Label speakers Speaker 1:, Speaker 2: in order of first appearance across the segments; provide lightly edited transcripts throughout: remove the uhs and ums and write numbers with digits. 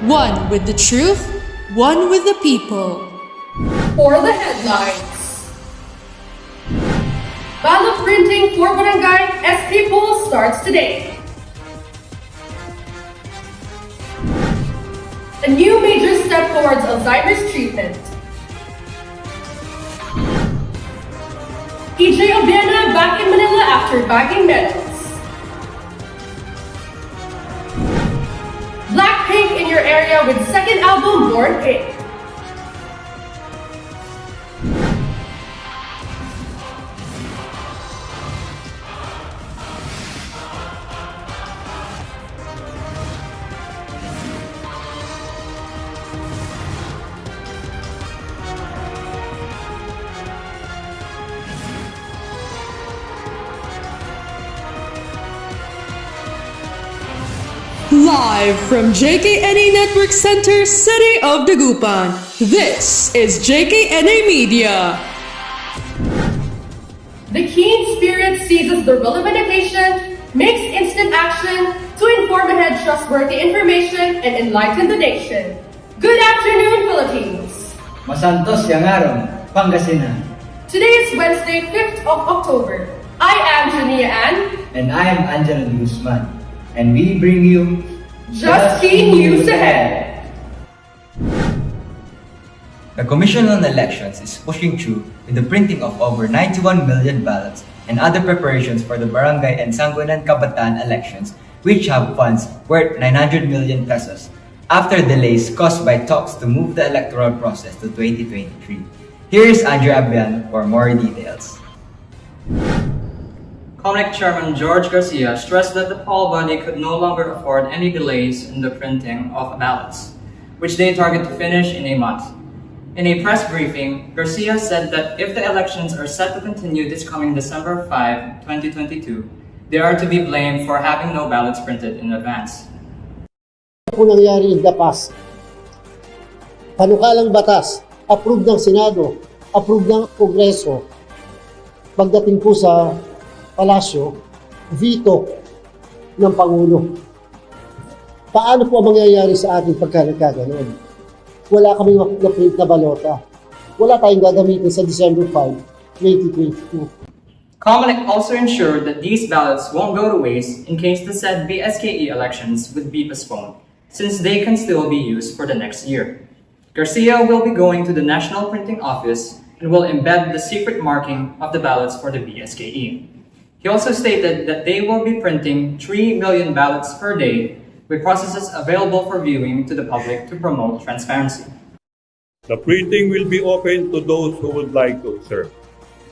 Speaker 1: One with the truth, one with the people.
Speaker 2: For the headlines. Ballot printing for Barangay SK poll starts today. A new major step towards Alzheimer's treatment. EJ Obiena back in Manila after bagging medals. Blackpink in your area with second album Born Pink.
Speaker 1: Live from JKNA Network Center, City of Dagupan, this is JKNA Media.
Speaker 2: The keen spirit seizes the relevant occasion, makes instant action to inform ahead trustworthy information and enlighten the nation. Good afternoon, Philippines!
Speaker 3: Masantos yang araw, Pangasinan.
Speaker 2: Today is Wednesday, 5th of October. I am Jania Ann.
Speaker 3: And I am Angela Guzman. And we bring you
Speaker 2: Just Key News Ahead.
Speaker 3: The Commission on Elections is pushing through with the printing of over 91 million ballots and other preparations for the Barangay and Sangguniang Kabataan elections, which have funds worth 900 million pesos after delays caused by talks to move the electoral process to 2023. Here is Andrea Abian for more details.
Speaker 4: COMELEC Chairman George Garcia stressed that the poll body could no longer afford any delays in the printing of ballots, which they target to finish in a month. In a press briefing, Garcia said that if the elections are set to continue this coming December 5, 2022, they are to be blamed for having no ballots printed in advance.
Speaker 5: Po nangyari in the past, panukalang batas, approved ng Senado, approved ng Kongreso, pagdating po sa Palasyo, veto ng Pangulo. Paano po ang mangyayari sa ating pagka nagkaganon? Wala kaming na-print na balota. Wala tayong gagamitin sa December 5, 2022.
Speaker 4: COMELEC also ensured that these ballots won't go to waste in case the said BSKE elections would be postponed, since they can still be used for the next year. Garcia will be going to the National Printing Office and will embed the secret marking of the ballots for the BSKE. He also stated that they will be printing 3 million ballots per day, with processes available for viewing to the public to promote transparency.
Speaker 6: The printing will be open to those who would like to observe.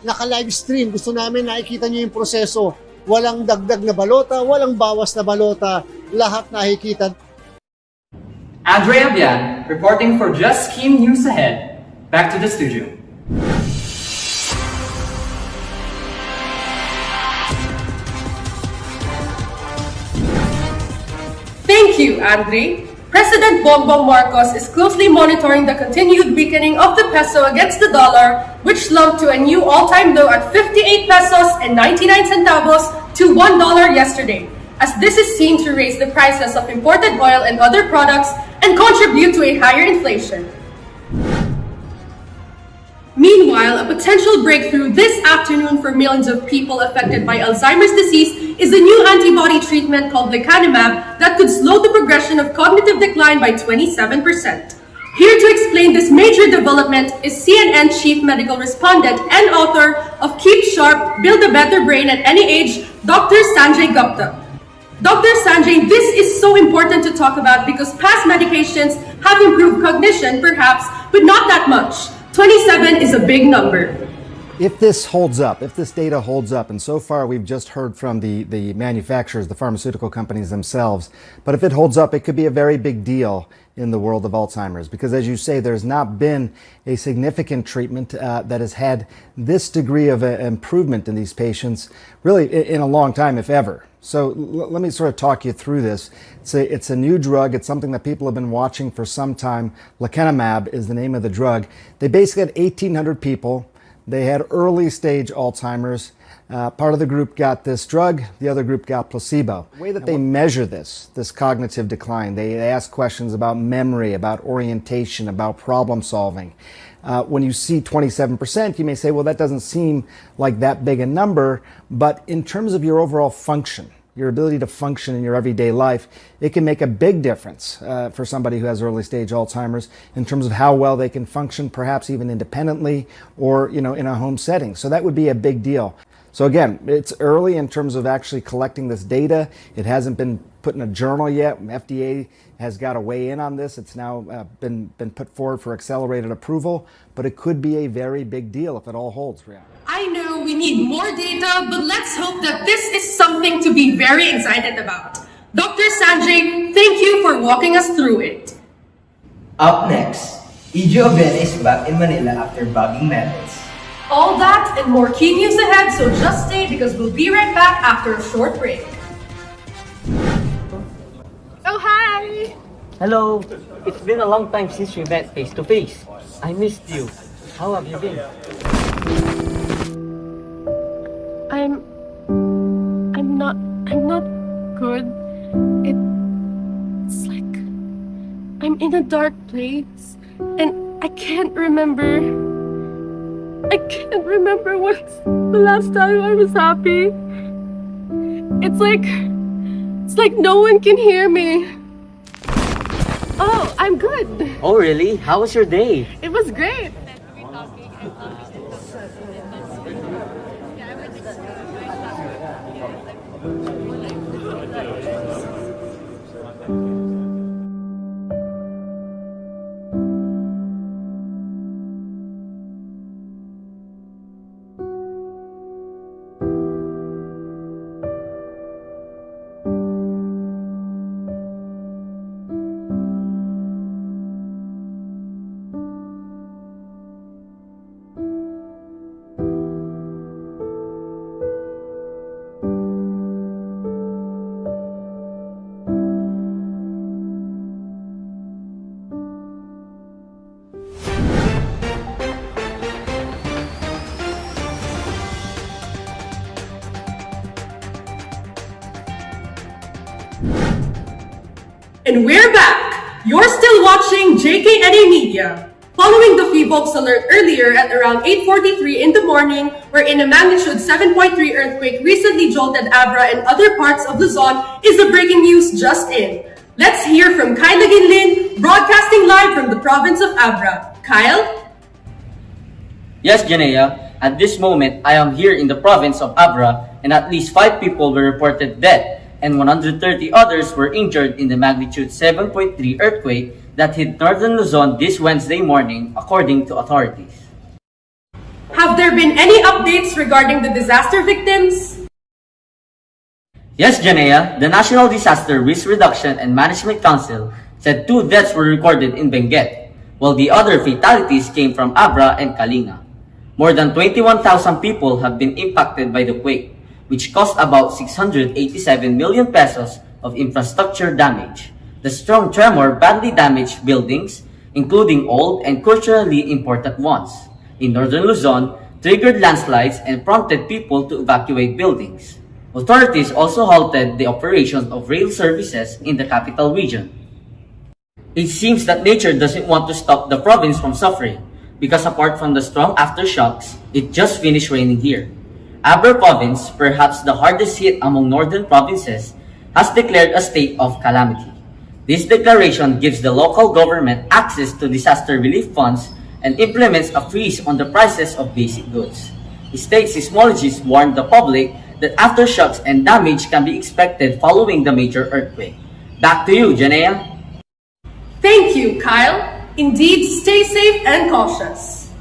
Speaker 5: Naka-live stream, gusto namin nakikita nyo yung proseso. Walang dagdag na balota, walang bawas na balota, lahat nakikita.
Speaker 4: Andrea Bian, reporting for Just Key News Ahead. Back to the studio.
Speaker 2: Thank you, Andre. President Bongbong Marcos is closely monitoring the continued weakening of the peso against the dollar, which slumped to a new all-time low at 58 pesos and 99 centavos to $1 yesterday, as this is seen to raise the prices of imported oil and other products and contribute to a higher inflation. Meanwhile, a potential breakthrough this afternoon for millions of people affected by Alzheimer's disease is a new antibody treatment called lecanemab that could slow the progression of cognitive decline by 27%. Here to explain this major development is CNN Chief Medical Respondent and author of Keep Sharp, Build a Better Brain at Any Age, Dr. Sanjay Gupta. Dr. Sanjay, this is so important to talk about because past medications have improved cognition, perhaps, but not that much. 27 is a big number.
Speaker 7: If this holds up, if this data holds up, and so far we've just heard from the manufacturers, the pharmaceutical companies themselves, but if it holds up, it could be a very big deal in the world of Alzheimer's because, as you say, there's not been a significant treatment that has had this degree of improvement in these patients really in a long time, if ever. So let me sort of talk you through this. It's a new drug. It's something that people have been watching for some time. Lecanemab is the name of the drug. They basically had 1,800 people. They had early stage Alzheimer's. Part of the group got this drug, the other group got placebo. The way that they measure this cognitive decline, they ask questions about memory, about orientation, about problem solving. When you see 27%, you may say, well, that doesn't seem like that big a number, but in terms of your overall function, your ability to function in your everyday life, it can make a big difference for somebody who has early stage Alzheimer's in terms of how well they can function, perhaps even independently or in a home setting. So that would be a big deal. So again, it's early in terms of actually collecting this data. It hasn't been put in a journal yet. FDA has got to weigh in on this. It's now been put forward for accelerated approval, but it could be a very big deal if it all holds, Rihanna.
Speaker 2: I know we need more data, but let's hope that this is something to be very excited about. Dr. Sanjay, thank you for walking us through it.
Speaker 3: Up next, EJ Obiena is back in Manila after bagging medals.
Speaker 2: All that and more key news ahead, so just stay because we'll be right back after a short break. Oh, hi!
Speaker 8: Hello! It's been a long time since we met face to face. I missed you. How have you been?
Speaker 2: I'm not good. It's like I'm in a dark place and I can't remember what's the last time I was happy. It's like no one can hear me. Oh, I'm good.
Speaker 8: Oh really? How was your day?
Speaker 2: It was great. And we're back! You're still watching JKNA Media. Following the Feebox alert earlier at around 8:43 in the morning, wherein a magnitude 7.3 earthquake recently jolted Abra and other parts of Luzon, is the breaking news just in. Let's hear from Kyle Laginlin, broadcasting live from the province of Abra. Kyle?
Speaker 8: Yes, Janea. At this moment, I am here in the province of Abra and at least 5 people were reported dead and 130 others were injured in the magnitude 7.3 earthquake that hit northern Luzon this Wednesday morning, according to authorities.
Speaker 2: Have there been any updates regarding the disaster victims?
Speaker 8: Yes, Janea. The National Disaster Risk Reduction and Management Council said 2 deaths were recorded in Benguet, while the other fatalities came from Abra and Kalinga. More than 21,000 people have been impacted by the quake, which caused about 687 million pesos of infrastructure damage. The strong tremor badly damaged buildings, including old and culturally important ones in northern Luzon, triggered landslides and prompted people to evacuate buildings. Authorities also halted the operations of rail services in the capital region. It seems that nature doesn't want to stop the province from suffering, because apart from the strong aftershocks, it just finished raining here. Abra Province, perhaps the hardest hit among northern provinces, has declared a state of calamity. This declaration gives the local government access to disaster relief funds and implements a freeze on the prices of basic goods. State seismologists warned the public that aftershocks and damage can be expected following the major earthquake. Back to you, Janea.
Speaker 2: Thank you, Kyle. Indeed, stay safe and cautious.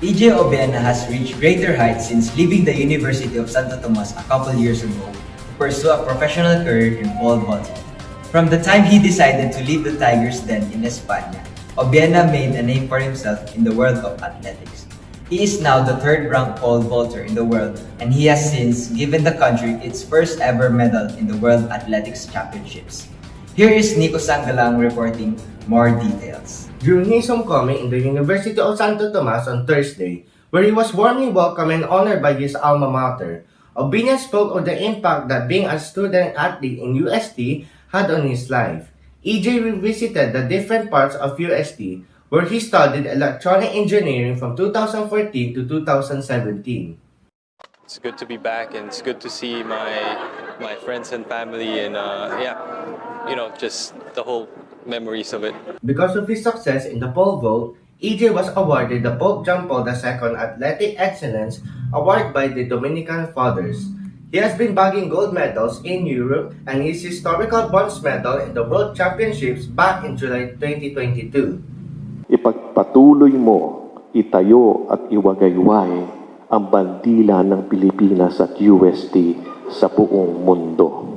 Speaker 3: EJ Obiena has reached greater heights since leaving the University of Santo Tomas a couple years ago to pursue a professional career in pole vaulting. From the time he decided to leave the Tigers Den in España, Obiena made a name for himself in the world of athletics. He is now the third-ranked pole vaulter in the world, and he has since given the country its first ever medal in the World Athletics Championships. Here is Nico Sangalang reporting more details.
Speaker 9: During his homecoming in the University of Santo Tomas on Thursday, where he was warmly welcomed and honored by his alma mater, Obinian spoke of the impact that being a student athlete in UST had on his life. EJ revisited the different parts of UST, where he studied electronic engineering from 2014 to 2017.
Speaker 10: It's good to be back, and it's good to see my friends and family, and just the whole memories of it.
Speaker 9: Because of his success in the pole vault, EJ was awarded the Pope John Paul II Athletic Excellence Award by the Dominican Fathers. He has been bagging gold medals in Europe and his historical bronze medal in the World Championships back in July 2022.
Speaker 11: Ipagpatuloy mo, itayo at iwagayway ang bandila ng Pilipinas at UST sa buong mundo.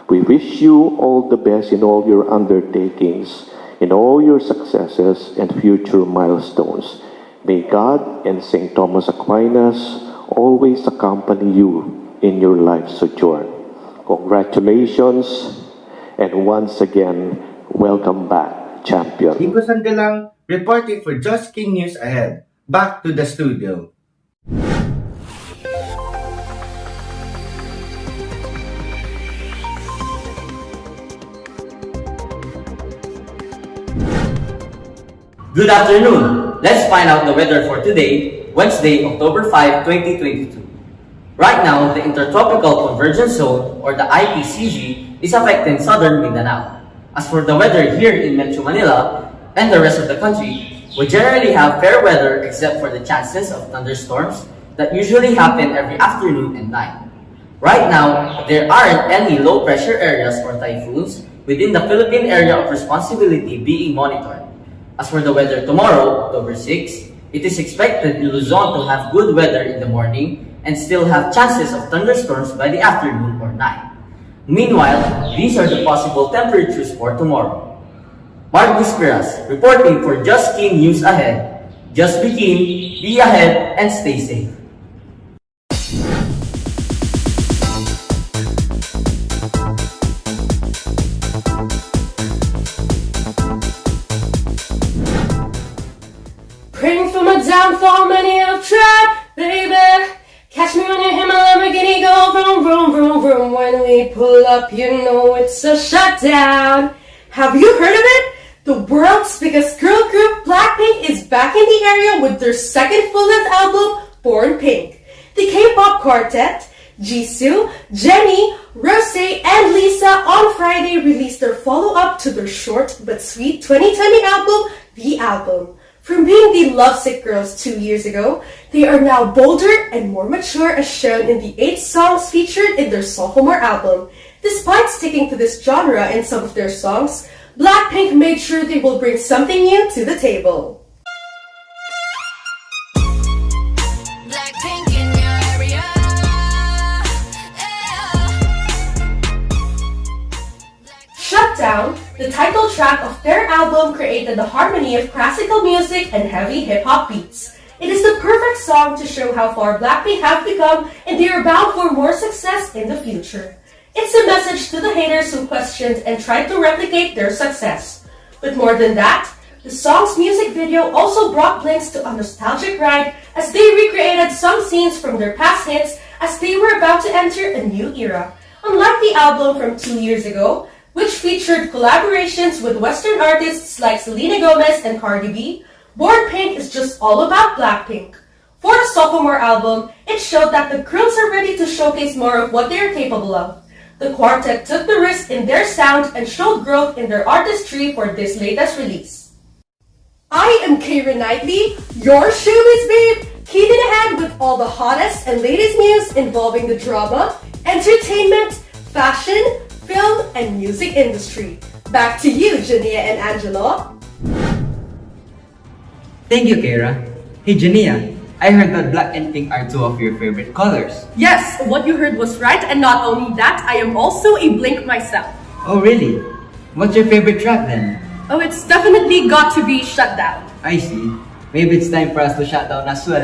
Speaker 11: We wish you all the best in all your undertakings, in all your successes and future milestones. May God and St. Thomas Aquinas always accompany you in your life sojourn. Congratulations, and once again, welcome back, champion.
Speaker 9: Nico Sangalang reporting for Just King News Ahead. Back to the studio.
Speaker 8: Good afternoon. Let's find out the weather for today, Wednesday, October 5, 2022. Right now, the Intertropical Convergence Zone, or the IPCG, is affecting southern Mindanao. As for the weather here in Metro Manila and the rest of the country, we generally have fair weather except for the chances of thunderstorms that usually happen every afternoon and night. Right now, there aren't any low-pressure areas or typhoons within the Philippine area of responsibility being monitored. As for the weather tomorrow, October 6, it is expected in Luzon to have good weather in the morning and still have chances of thunderstorms by the afternoon or night. Meanwhile, these are the possible temperatures for tomorrow. Mark Dispiras, reporting for Just King News Ahead. Just be keen, be ahead, and stay safe.
Speaker 2: Praying for my downfall, many have tried, baby. Catch me when you hear my Lamborghini go vroom, vroom, vroom, vroom. When we pull up, you know it's a shutdown. Have you heard of it? The world's biggest girl group, Blackpink, is back in the area with their second full-length album, Born Pink. The K-pop quartet, Jisoo, Jennie, Rose, and Lisa on Friday released their follow-up to their short but sweet 2020 album, The Album. From being the lovesick girls 2 years ago, they are now bolder and more mature as shown in the 8 songs featured in their sophomore album. Despite sticking to this genre in some of their songs, Blackpink made sure they will bring something new to the table.
Speaker 12: Blackpink in your area.
Speaker 2: Shutdown, the title track of their album, created a harmony of classical music and heavy hip-hop beats. It is the perfect song to show how far Blackpink have become and they are bound for more success in the future. It's a message to the haters who questioned and tried to replicate their success. But more than that, the song's music video also brought links to a nostalgic ride as they recreated some scenes from their past hits as they were about to enter a new era. Unlike the album from 2 years ago, which featured collaborations with Western artists like Selena Gomez and Cardi B, Born Pink is just all about Blackpink. For the sophomore album, it showed that the girls are ready to showcase more of what they are capable of. The quartet took the risk in their sound and showed growth in their artistry for this latest release. I am Kira Knightley, your showbiz babe, keeping ahead with all the hottest and latest news involving the drama, entertainment, fashion, film, and music industry. Back to you, Jania and Angelo.
Speaker 3: Thank you, Kara. Hey, Jania, I heard that black and pink are two of your favorite colors.
Speaker 2: Yes, what you heard was right, and not only that, I am also a Blink myself.
Speaker 3: Oh, really? What's your favorite track then?
Speaker 2: Oh, it's definitely got to be Shutdown.
Speaker 3: I see. Maybe it's time for us to shut down as well.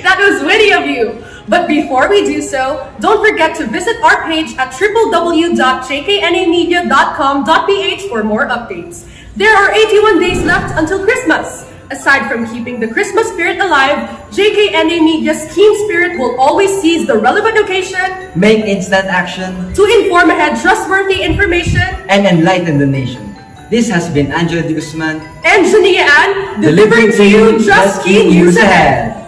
Speaker 2: That was witty of you! But before we do so, don't forget to visit our page at www.jknamedia.com.ph for more updates. There are 81 days left until Christmas. Aside from keeping the Christmas spirit alive, JKNA Media's team spirit will always seize the relevant occasion
Speaker 3: Make instant action
Speaker 2: to inform ahead trustworthy information
Speaker 3: and enlighten the nation. This has been Angelo De Guzman
Speaker 2: and Jania Ann,
Speaker 3: delivering to you just key news ahead.